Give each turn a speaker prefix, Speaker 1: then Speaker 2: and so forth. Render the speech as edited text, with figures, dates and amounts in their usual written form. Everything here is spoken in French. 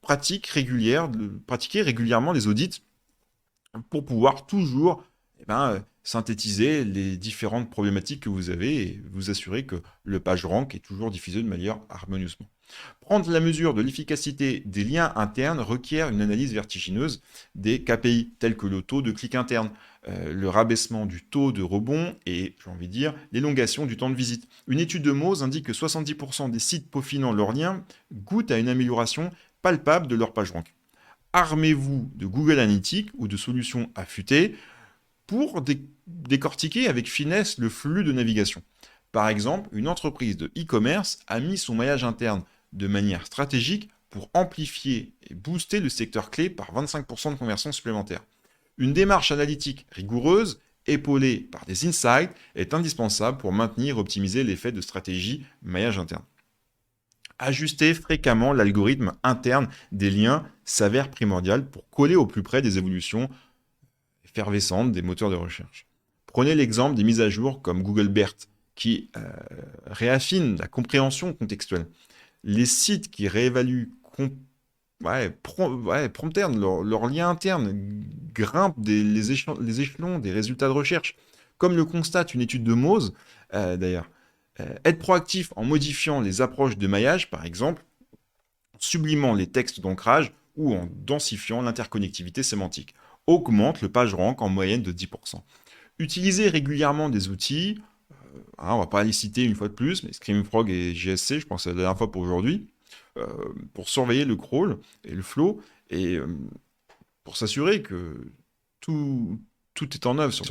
Speaker 1: pratiquer régulièrement les audits pour pouvoir toujours synthétiser les différentes problématiques que vous avez et vous assurer que le PageRank est toujours diffusé de manière harmonieusement. Prendre la mesure de l'efficacité des liens internes requiert une analyse vertigineuse des KPI, tels que le taux de clic interne, le rabaissement du taux de rebond et, j'ai envie de dire, l'élongation du temps de visite. Une étude de Moz indique que 70% des sites peaufinant leurs liens goûtent à une amélioration palpable de leur PageRank. Armez-vous de Google Analytics ou de solutions affûtées pour décortiquer avec finesse le flux de navigation. Par exemple, une entreprise de e-commerce a mis son maillage interne de manière stratégique pour amplifier et booster le secteur clé par 25% de conversions supplémentaires. Une démarche analytique rigoureuse, épaulée par des insights, est indispensable pour maintenir et optimiser l'effet de stratégie maillage interne. Ajuster fréquemment l'algorithme interne des liens s'avère primordial pour coller au plus près des évolutions effervescentes des moteurs de recherche. Prenez l'exemple des mises à jour comme Google BERT, qui réaffinent la compréhension contextuelle. Les sites qui réévaluent promptèrent leur lien interne, grimpent les échelons des résultats de recherche, comme le constate une étude de Moz, d'ailleurs. Être proactif en modifiant les approches de maillage, par exemple, en sublimant les textes d'ancrage ou en densifiant l'interconnectivité sémantique, augmente le PageRank en moyenne de 10%. Utilisez régulièrement des outils, on ne va pas les citer une fois de plus, mais Screamfrog et JSC, je pense que c'est la dernière fois pour aujourd'hui, pour surveiller le crawl et le flow, et pour s'assurer que tout est en œuvre sur